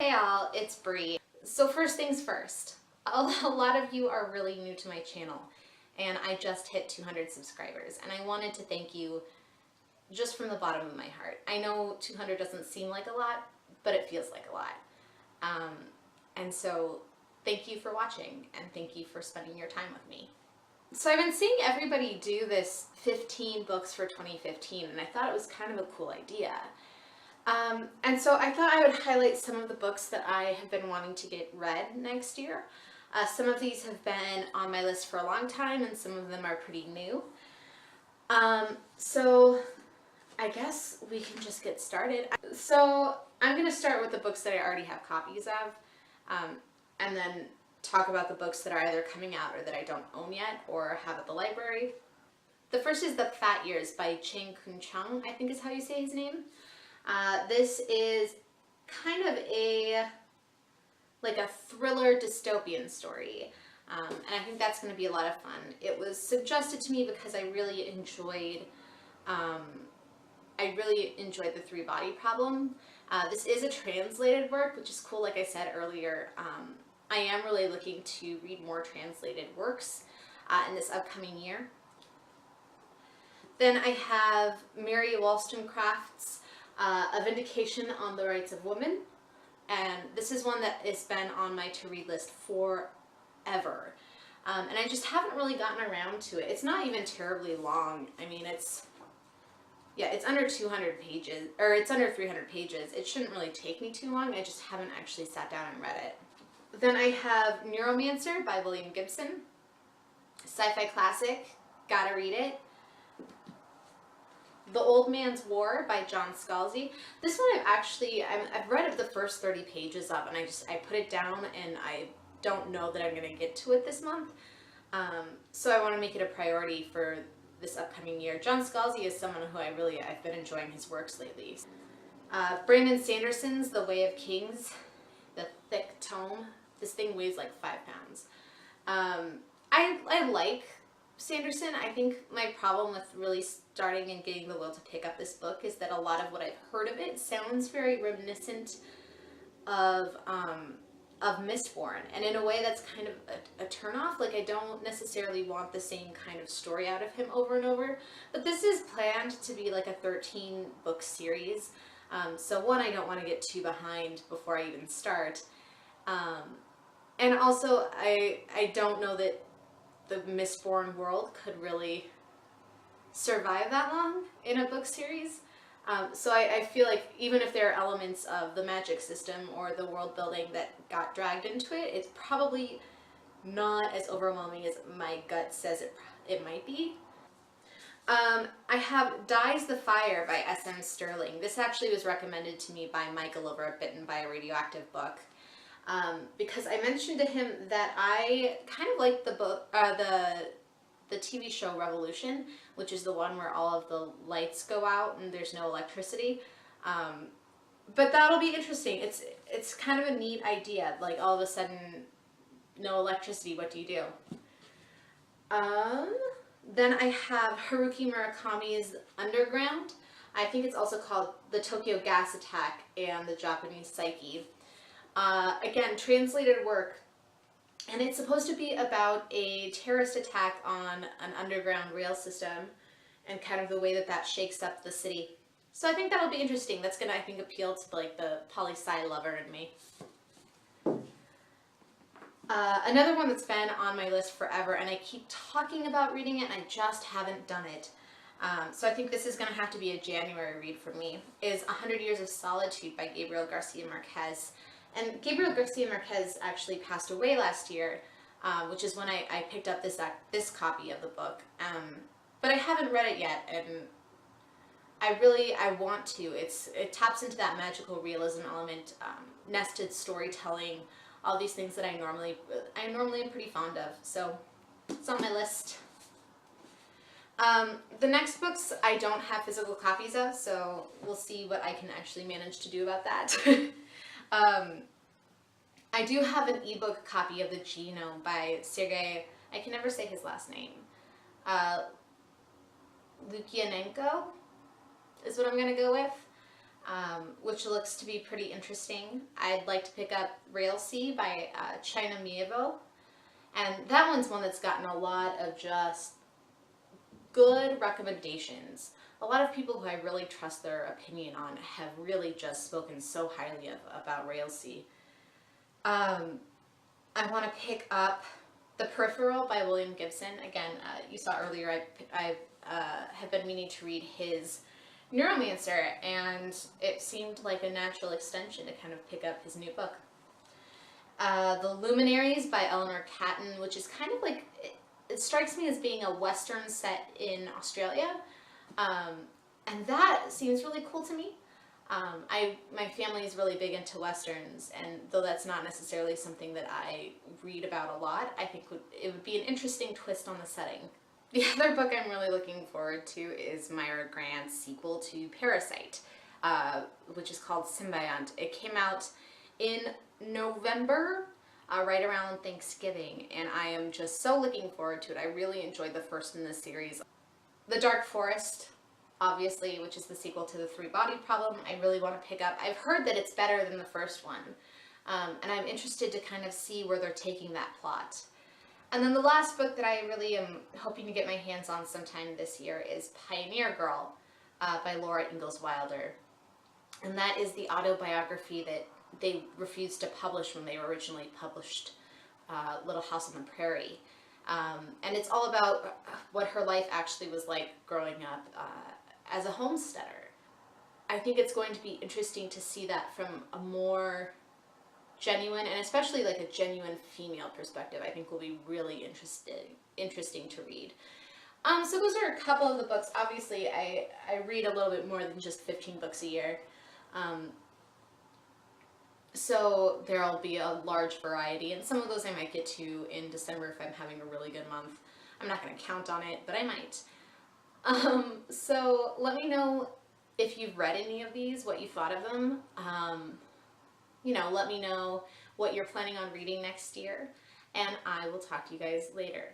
Hey all, it's Bree. So first things first, a lot of you are really new to my channel and I just hit 200 subscribers and I wanted to thank you just from the bottom of my heart. I know 200 doesn't seem like a lot, but it feels like a lot. And so thank you for watching and thank you for spending your time with me. So I've been seeing everybody do this 15 books for 2015 and I thought it was kind of a cool idea. And so I thought I would highlight some of the books that I have been wanting to get read next year. Some of these have been on my list for a long time and some of them are pretty new. So I guess we can just get started. So I'm going to start with the books that I already have copies of, and then talk about the books that are either coming out or that I don't own yet or have at the library. The first is The Fat Years by Chang Kun-chung, I think is how you say his name. This is kind of like a thriller dystopian story, and I think that's going to be a lot of fun. It was suggested to me because I really enjoyed the three-body problem. This is a translated work, which is cool. Like I said earlier, I am really looking to read more translated works in this upcoming year. Then I have Mary Wollstonecraft's A Vindication on the Rights of Women, and this is one that has been on my to-read list forever, and I just haven't really gotten around to it. It's not even terribly long. I mean, it's under 200 pages, or it's under 300 pages. It shouldn't really take me too long. I just haven't actually sat down and read it. Then I have Neuromancer by William Gibson, sci-fi classic, gotta read it. The Old Man's War by John Scalzi. This one I've read the first 30 pages of, and I put it down and I don't know that I'm going to get to it this month. So I want to make it a priority for this upcoming year. John Scalzi is someone who I've been enjoying his works lately. Brandon Sanderson's The Way of Kings, the thick tome. This thing weighs like 5 pounds. I like Sanderson. I think my problem with really starting and getting the will to pick up this book is that a lot of what I've heard of it sounds very reminiscent of Mistborn, and in a way that's kind of a turnoff. Like, I don't necessarily want the same kind of story out of him over and over, but this is planned to be like a 13-book series, so one, I don't want to get too behind before I even start, and also I don't know that the Mistborn world could really survive that long in a book series. So I feel like even if there are elements of the magic system or the world building that got dragged into it, it's probably not as overwhelming as my gut says it might be. I have Dies the Fire by S.M. Sterling. This actually was recommended to me by Michael over at Bitten by a Radioactive Book. Because I mentioned to him that I kind of like the book, the TV show Revolution, which is the one where all of the lights go out and there's no electricity. But that'll be interesting. It's kind of a neat idea. Like, all of a sudden, no electricity. What do you do? Then I have Haruki Murakami's Underground. I think it's also called The Tokyo Gas Attack and the Japanese Psyche. Again, translated work, and it's supposed to be about a terrorist attack on an underground rail system and kind of the way that shakes up the city. So I think that'll be interesting. That's gonna, I think, appeal to like the poli-sci lover in me. Another one that's been on my list forever, and I keep talking about reading it and I just haven't done it. So I think this is gonna have to be a January read for me, is 100 Years of Solitude by Gabriel Garcia Marquez. And Gabriel Garcia Marquez actually passed away last year, which is when I picked up this copy of the book. But I haven't read it yet, and I want to. It taps into that magical realism element, nested storytelling, all these things that I normally am pretty fond of. So it's on my list. The next books I don't have physical copies of, so we'll see what I can actually manage to do about that. I do have an ebook copy of The Genome by Sergei, I can never say his last name, Lukianenko is what I'm going to go with. which looks to be pretty interesting. I'd like to pick up Railsea by China Miéville. And that one's one that's gotten a lot of just good recommendations. A lot of people who I really trust their opinion on have really just spoken so highly about Railsea. I want to pick up The Peripheral by William Gibson. Again, you saw earlier I have been meaning to read his Neuromancer, and it seemed like a natural extension to kind of pick up his new book. The Luminaries by Eleanor Catton, which is kind of like, it strikes me as being a Western set in Australia, and that seems really cool to me. My family is really big into Westerns, and though that's not necessarily something that I read about a lot, I think it would be an interesting twist on the setting. The other book I'm really looking forward to is Myra Grant's sequel to Parasite, which is called Symbiont. It came out in November, right around Thanksgiving, and I am just so looking forward to it. I really enjoyed the first in this series. The Dark Forest, obviously, which is the sequel to The Three-Bodied Problem, I really want to pick up. I've heard that it's better than the first one, and I'm interested to kind of see where they're taking that plot. And then the last book that I really am hoping to get my hands on sometime this year is Pioneer Girl by Laura Ingalls Wilder. And that is the autobiography that they refused to publish when they originally published Little House on the Prairie. And it's all about what her life actually was like growing up as a homesteader. I think it's going to be interesting to see that from a more genuine, and especially like a genuine female perspective. I think will be really interesting to read. So those are a couple of the books. Obviously, I read a little bit more than just 15 books a year. So there'll be a large variety, and some of those I might get to in December if I'm having a really good month. I'm not going to count on it, but I might. So let me know if you've read any of these, what you thought of them. Let me know what you're planning on reading next year, and I will talk to you guys later.